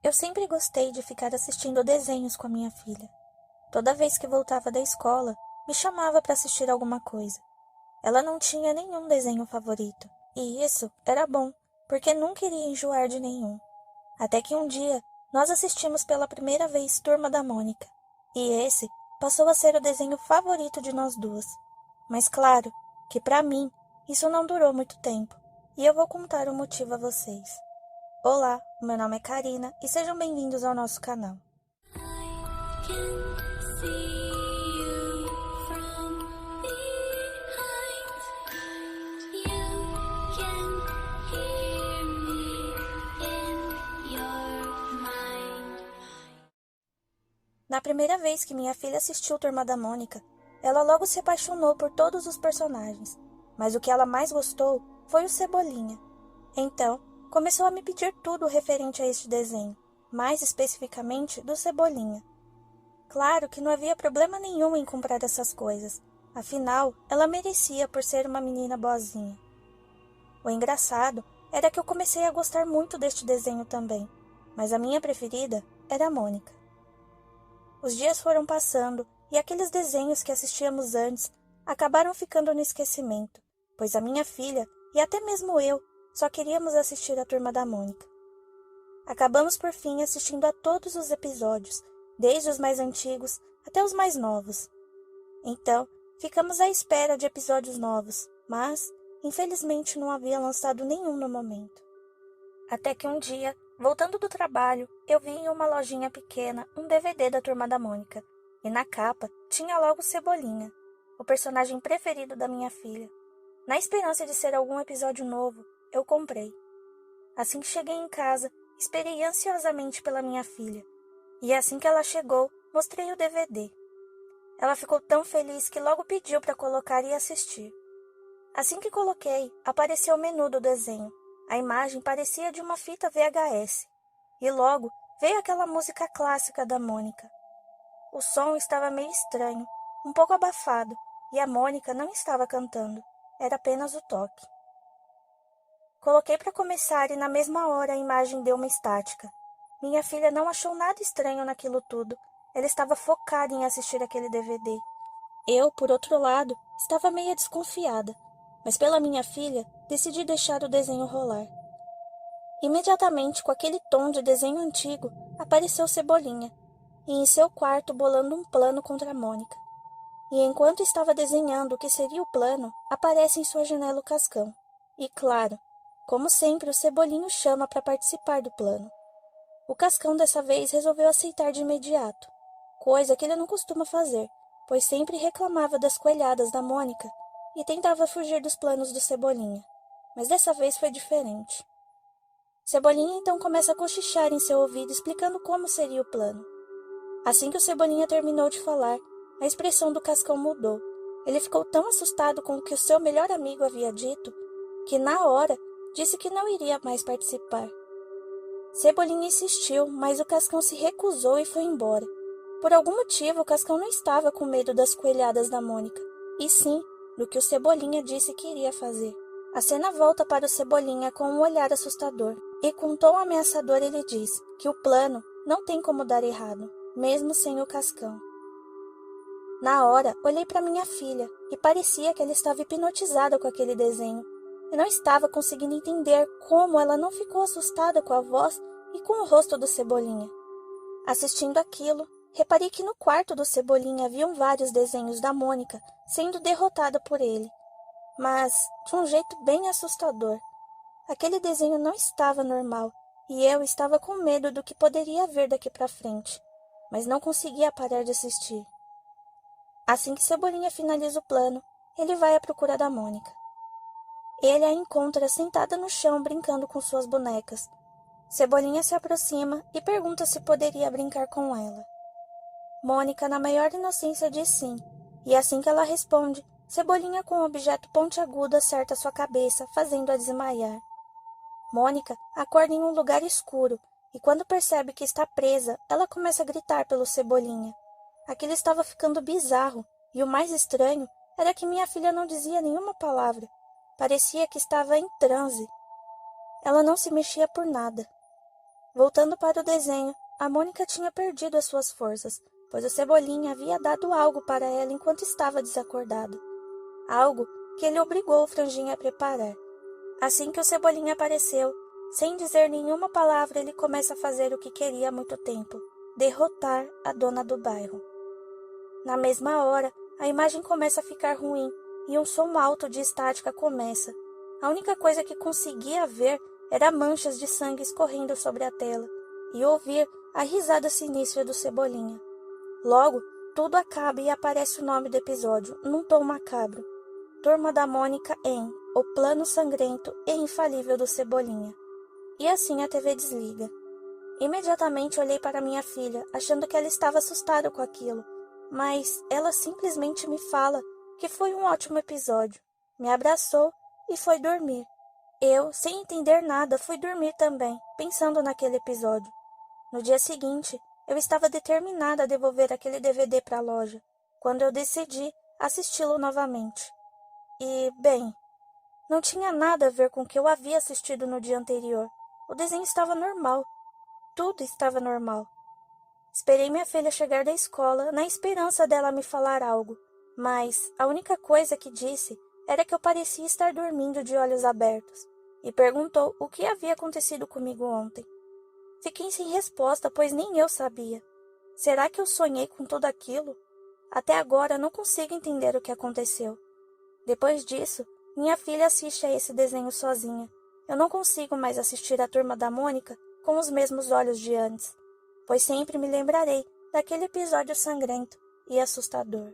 Eu sempre gostei de ficar assistindo desenhos com a minha filha. Toda vez que voltava da escola, me chamava para assistir alguma coisa. Ela não tinha nenhum desenho favorito, e isso era bom, porque nunca iria enjoar de nenhum. Até que um dia, nós assistimos pela primeira vez Turma da Mônica, e esse passou a ser o desenho favorito de nós duas. Mas claro que para mim, isso não durou muito tempo, e eu vou contar o motivo a vocês. Olá, meu nome é Karina e sejam bem-vindos ao nosso canal. Na primeira vez que minha filha assistiu Turma da Mônica, ela logo se apaixonou por todos os personagens, mas o que ela mais gostou foi o Cebolinha. Então, começou a me pedir tudo referente a este desenho, mais especificamente do Cebolinha. Claro que não havia problema nenhum em comprar essas coisas, afinal, ela merecia por ser uma menina boazinha. O engraçado era que eu comecei a gostar muito deste desenho também, mas a minha preferida era a Mônica. Os dias foram passando e aqueles desenhos que assistíamos antes acabaram ficando no esquecimento, pois a minha filha e até mesmo eu só queríamos assistir a Turma da Mônica. Acabamos por fim assistindo a todos os episódios, desde os mais antigos até os mais novos. Então, ficamos à espera de episódios novos, mas, infelizmente, não havia lançado nenhum no momento. Até que um dia, voltando do trabalho, eu vi em uma lojinha pequena um DVD da Turma da Mônica, e na capa tinha logo Cebolinha, o personagem preferido da minha filha. Na esperança de ser algum episódio novo, eu comprei. Assim que cheguei em casa, esperei ansiosamente pela minha filha, e assim que ela chegou, mostrei o DVD. Ela ficou tão feliz que logo pediu para colocar e assistir. Assim que coloquei, apareceu o menu do desenho. A imagem parecia de uma fita VHS. E logo veio aquela música clássica da Mônica. O som estava meio estranho, um pouco abafado, e a Mônica não estava cantando. Era apenas o toque. Coloquei para começar e na mesma hora a imagem deu uma estática. Minha filha não achou nada estranho naquilo tudo. Ela estava focada em assistir aquele DVD. Eu, por outro lado, estava meio desconfiada, mas pela minha filha, decidi deixar o desenho rolar. Imediatamente, com aquele tom de desenho antigo, apareceu Cebolinha, e em seu quarto bolando um plano contra a Mônica. E enquanto estava desenhando o que seria o plano, aparece em sua janela o Cascão. E claro, como sempre, o Cebolinho chama para participar do plano. O Cascão dessa vez resolveu aceitar de imediato, coisa que ele não costuma fazer, pois sempre reclamava das coelhadas da Mônica e tentava fugir dos planos do Cebolinha. Mas dessa vez foi diferente. Cebolinha então começa a cochichar em seu ouvido explicando como seria o plano. Assim que o Cebolinha terminou de falar, a expressão do Cascão mudou. Ele ficou tão assustado com o que o seu melhor amigo havia dito, que na hora disse que não iria mais participar. Cebolinha insistiu, mas o Cascão se recusou e foi embora. Por algum motivo, o Cascão não estava com medo das coelhadas da Mônica, e sim do que o Cebolinha disse que iria fazer. A cena volta para o Cebolinha com um olhar assustador, e com um tom ameaçador ele diz que o plano não tem como dar errado, mesmo sem o Cascão. Na hora, olhei para minha filha, e parecia que ela estava hipnotizada com aquele desenho. Eu não estava conseguindo entender como ela não ficou assustada com a voz e com o rosto do Cebolinha. Assistindo aquilo, reparei que no quarto do Cebolinha haviam vários desenhos da Mônica sendo derrotada por ele, mas de um jeito bem assustador. Aquele desenho não estava normal e eu estava com medo do que poderia haver daqui para frente, mas não conseguia parar de assistir. Assim que Cebolinha finaliza o plano, ele vai à procura da Mônica. Ele a encontra sentada no chão brincando com suas bonecas. Cebolinha se aproxima e pergunta se poderia brincar com ela. Mônica, na maior inocência, diz sim, e assim que ela responde, Cebolinha com um objeto pontiagudo acerta sua cabeça, fazendo-a desmaiar. Mônica acorda em um lugar escuro, e quando percebe que está presa, ela começa a gritar pelo Cebolinha. Aquilo estava ficando bizarro, e o mais estranho era que minha filha não dizia nenhuma palavra. Parecia que estava em transe. Ela não se mexia por nada. Voltando para o desenho, a Mônica tinha perdido as suas forças, pois o Cebolinha havia dado algo para ela enquanto estava desacordada. Algo que ele obrigou o Franjinha a preparar. Assim que o Cebolinha apareceu, sem dizer nenhuma palavra, ele começa a fazer o que queria há muito tempo: derrotar a dona do bairro. Na mesma hora, a imagem começa a ficar ruim e um som alto de estática começa. A única coisa que conseguia ver era manchas de sangue escorrendo sobre a tela e ouvir a risada sinistra do Cebolinha. Logo, tudo acaba e aparece o nome do episódio, num tom macabro: Turma da Mônica em O Plano Sangrento e Infalível do Cebolinha. E assim a TV desliga. Imediatamente olhei para minha filha, achando que ela estava assustada com aquilo, mas ela simplesmente me fala que foi um ótimo episódio, me abraçou e foi dormir. Eu, sem entender nada, fui dormir também, pensando naquele episódio. No dia seguinte, eu estava determinada a devolver aquele DVD para a loja, quando eu decidi assisti-lo novamente. E, bem, não tinha nada a ver com o que eu havia assistido no dia anterior. O desenho estava normal. Tudo estava normal. Esperei minha filha chegar da escola na esperança dela me falar algo, mas a única coisa que disse era que eu parecia estar dormindo de olhos abertos, e perguntou o que havia acontecido comigo ontem. Fiquei sem resposta, pois nem eu sabia. Será que eu sonhei com tudo aquilo? Até agora não consigo entender o que aconteceu. Depois disso, minha filha assiste a esse desenho sozinha. Eu não consigo mais assistir a Turma da Mônica com os mesmos olhos de antes, pois sempre me lembrarei daquele episódio sangrento e assustador.